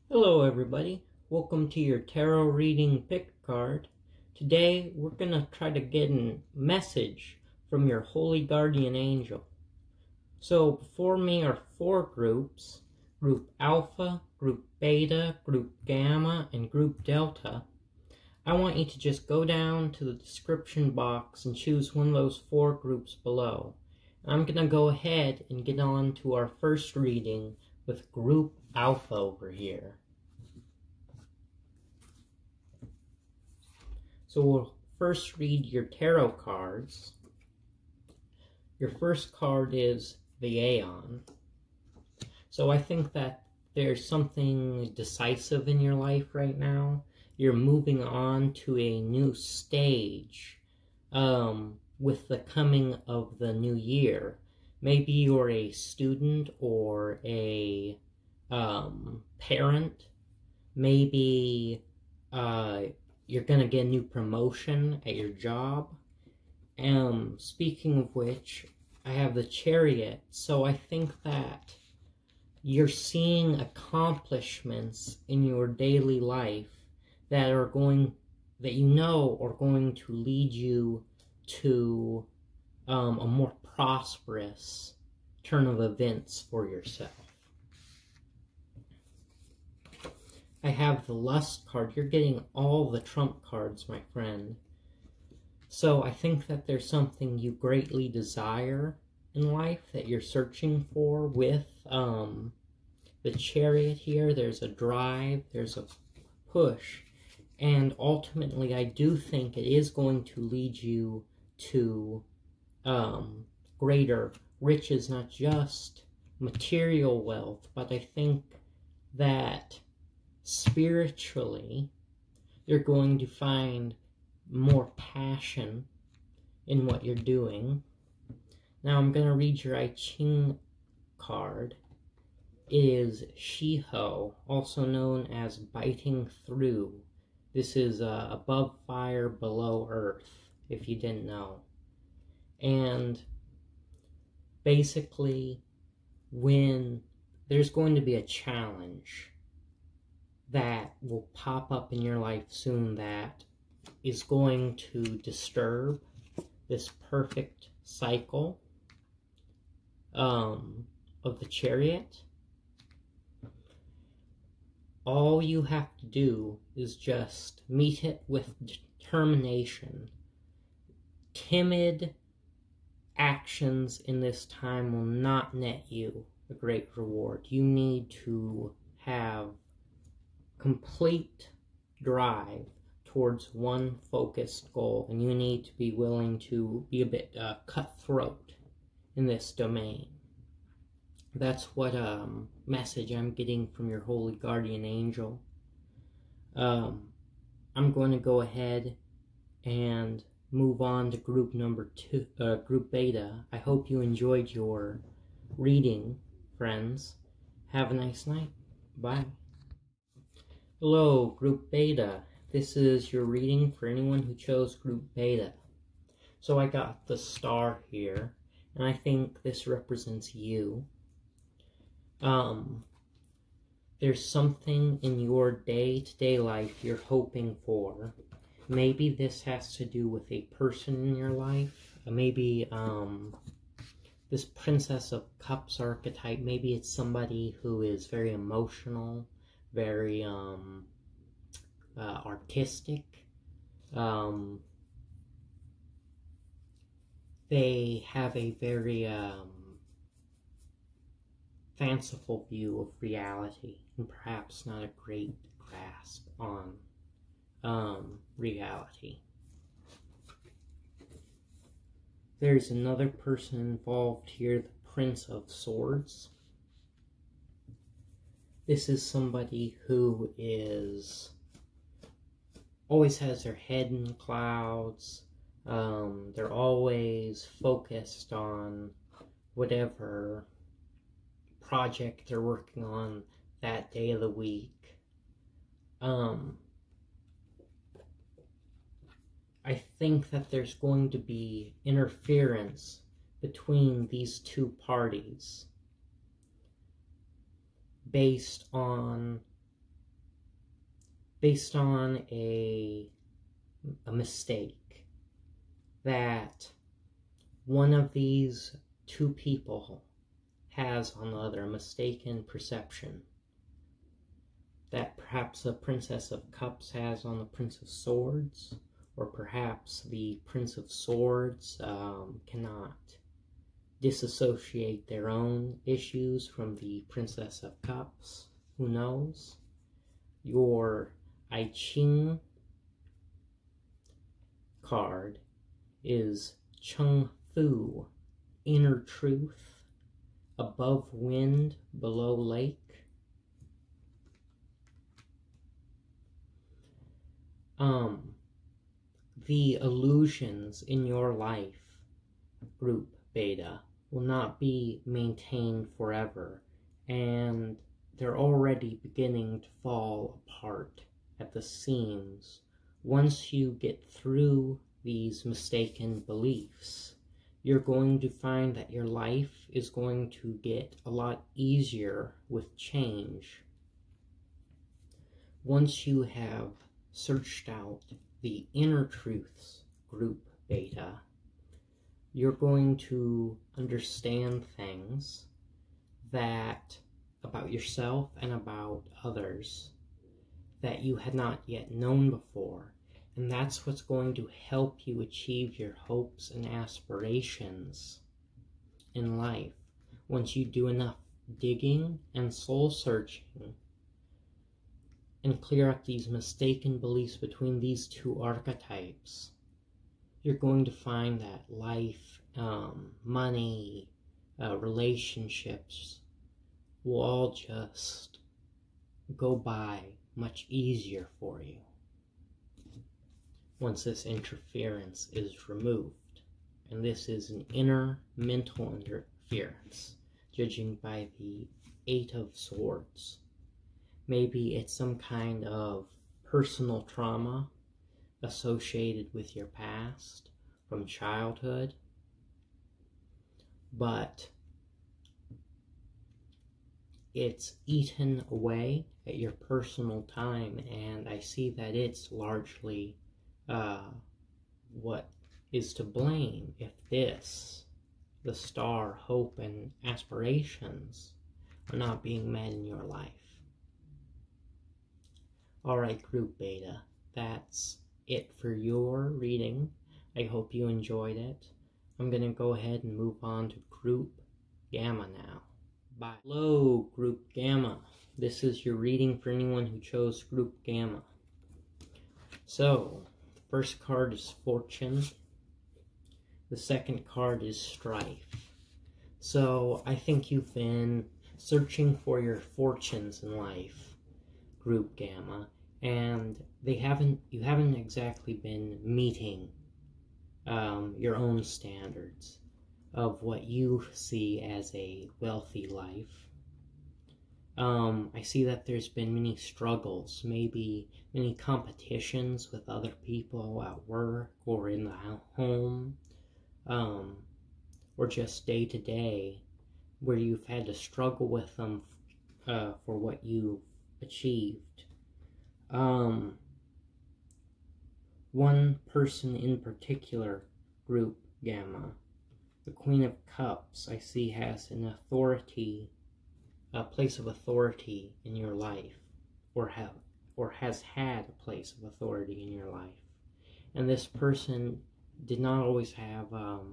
Hello everybody, welcome to your tarot reading pick card. Today we're going to try to get a message from your holy guardian angel. So before me are 4 groups, Group Alpha, Group Beta, Group Gamma, and Group Delta. I want you to just go down to the description box and choose one of those 4 groups below. I'm going to go ahead and get on to our first reading with Group Alpha over here. So we'll first read your tarot cards. Your first card is the Aeon. So I think that there's something decisive in your life right now. You're moving on to a new stage with the coming of the new year. Maybe you're a student or a parent. Maybe you're going to get a new promotion at your job. Speaking of which, I have the Chariot, so I think that you're seeing accomplishments in your daily life that are going to lead you to a more prosperous turn of events for yourself. I have the Lust card. You're getting all the trump cards, my friend. So I think that there's something you greatly desire in life that you're searching for with the Chariot here. There's a drive, there's a push, and ultimately I do think it is going to lead you to greater riches, not just material wealth, but I think that spiritually, you're going to find more passion in what you're doing. Now I'm going to read your I Ching card. It is Shiho, also known as biting through. This is above fire, below earth, if you didn't know. And basically, when there's going to be a challenge that will pop up in your life soon that is going to disturb this perfect cycle of the Chariot, all you have to do is just meet it with determination. Timid actions in this time will not net you a great reward. You need to have complete drive towards one focused goal, and you need to be willing to be a bit cutthroat in this domain. That's what message I'm getting from your holy guardian angel. I'm going to go ahead and move on to group number 2, Group Beta. I hope you enjoyed your reading, friends. Have a nice night. Bye. Hello, Group Beta. This is your reading for anyone who chose Group Beta. So I got the star here, and I think this represents you. There's something in your day-to-day life you're hoping for. Maybe this has to do with a person in your life. Maybe this Princess of Cups archetype, maybe it's somebody who is very emotional, very artistic. They have a very fanciful view of reality, and perhaps not a great grasp on reality. There's another person involved here, the Prince of Swords. This is somebody who always has their head in the clouds. They're always focused on whatever project they're working on that day of the week. I think that there's going to be interference between these two parties based on based on a mistake that one of these two people has on the other, a mistaken perception that perhaps the Princess of Cups has on the Prince of Swords, or perhaps the Prince of Swords cannot disassociate their own issues from the Princess of Cups. Who knows? Your I Ching card is Chung Fu, Inner Truth, Above Wind, Below Lake. The illusions in your life, Group Beta, will not be maintained forever, and they're already beginning to fall apart at the seams. Once you get through these mistaken beliefs, you're going to find that your life is going to get a lot easier with change. Once you have searched out the inner truths, Group Beta, you're going to understand things that about yourself and about others that you had not yet known before. And that's what's going to help you achieve your hopes and aspirations in life. Once you do enough digging and soul searching and clear up these mistaken beliefs between these two archetypes, you're going to find that life, money, relationships will all just go by much easier for you once this interference is removed. And this is an inner mental interference, judging by the Eight of Swords. Maybe it's some kind of personal trauma associated with your past from childhood, but it's eaten away at your personal time, and I see that it's largely what is to blame if the star, hope, and aspirations are not being met in your life. Alright, Group Beta, that's it for your reading. I hope you enjoyed it. I'm going to go ahead and move on to Group Gamma now. Bye. Hello, Group Gamma. This is your reading for anyone who chose Group Gamma. So, the first card is Fortune. The second card is Strife. So, I think you've been searching for your fortunes in life, Group Gamma, and you haven't exactly been meeting your own standards of what you see as a wealthy life. I see that there's been many struggles, maybe many competitions with other people at work or in the home, or just day to day, where you've had to struggle with them for what you've achieved. One person in particular, Group Gamma, the Queen of Cups, I see has an authority, a place of authority in your life, or has had a place of authority in your life. And this person did not always have the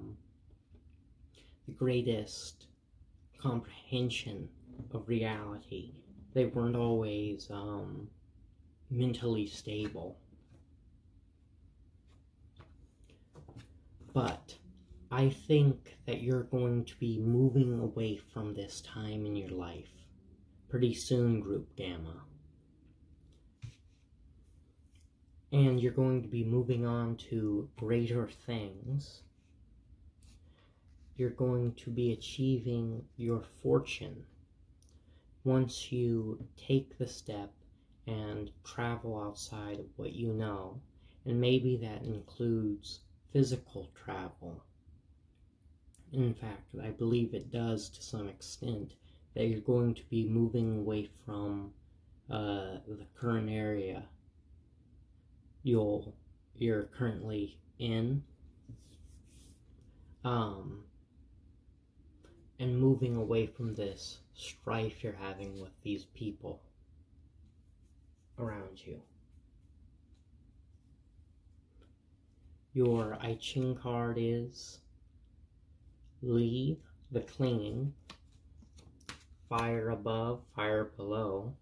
greatest comprehension of reality. They weren't always mentally stable. But I think that you're going to be moving away from this time in your life pretty soon, Group Gamma. And you're going to be moving on to greater things. You're going to be achieving your fortune once you take the step and travel outside of what you know. And maybe that includes physical travel. In fact, I believe it does to some extent, that you're going to be moving away from the current area you're currently in, and moving away from this strife you're having with these people around you. Your I Ching card is leave the clinging, fire above, fire below.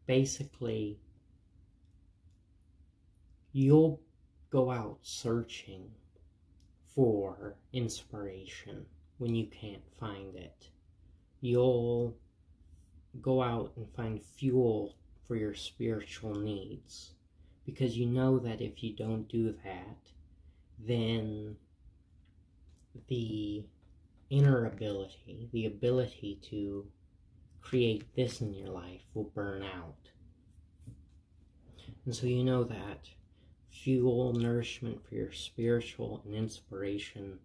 Basically, you'll go out searching for inspiration when you can't find it. You'll go out and find fuel for your spiritual needs, because you know that if you don't do that, then the inner ability, the ability to create this in your life, will burn out. And so you know that fuel, nourishment for your spiritual and inspiration,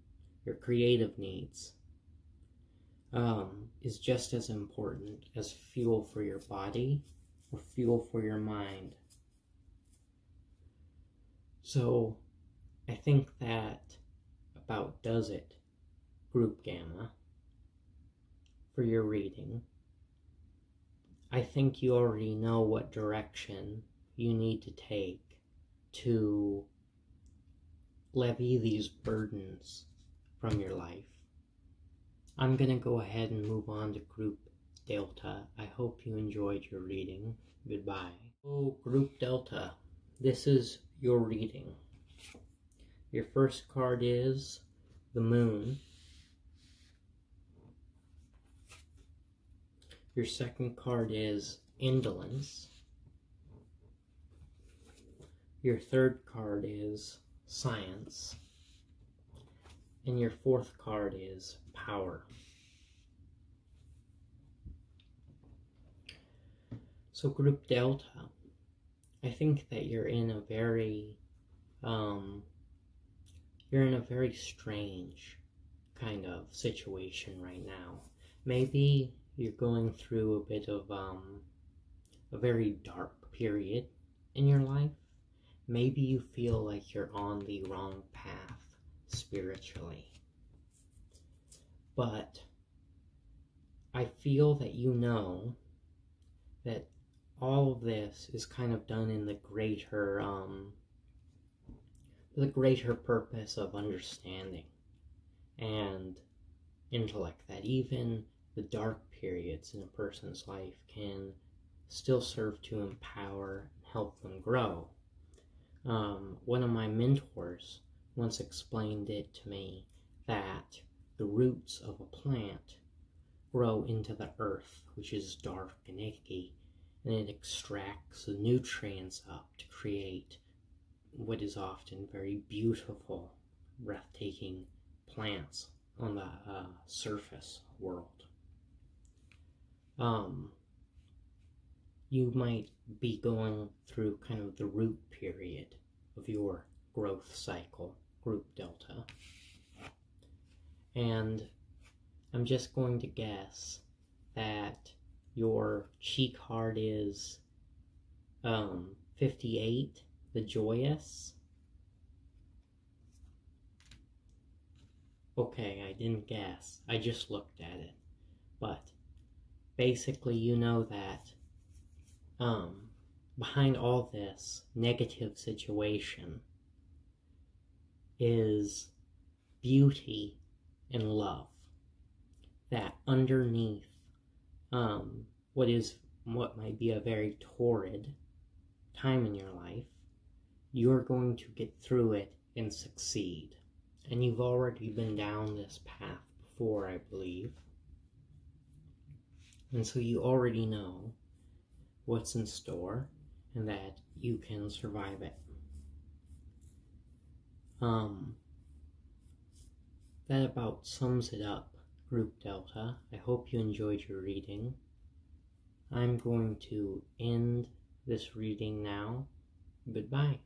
your creative needs, is just as important as fuel for your body or fuel for your mind. So I think that about does it, Group Gamma, for your reading. I think you already know what direction you need to take to levy these burdens from your life. I'm going to go ahead and move on to Group Delta. I hope you enjoyed your reading. Goodbye. Oh, Group Delta, this is your reading. Your first card is the Moon. Your second card is Indolence. Your third card is Science. And your fourth card is Power. So Group Delta, I think that you're in a very strange kind of situation right now. Maybe you're going through a bit of a very dark period in your life. Maybe you feel like you're on the wrong path spiritually. But I feel that you know that all of this is kind of done in the greater purpose of understanding and intellect, that even the dark periods in a person's life can still serve to empower and help them grow. One of my mentors once explained it to me that the roots of a plant grow into the earth, which is dark and icky, and it extracts the nutrients up to create what is often very beautiful, breathtaking plants on the surface world. You might be going through kind of the root period of your growth cycle, Group Delta. And I'm just going to guess that your chi card is 58, the Joyous. Okay, I didn't guess. I just looked at it. But basically, you know that behind all this negative situation is beauty and love. That underneath what might be a very torrid time in your life, you're going to get through it and succeed. And you've already been down this path before, I believe. And so you already know what's in store and that you can survive it. That about sums it up, Group Delta. I hope you enjoyed your reading. I'm going to end this reading now. Goodbye.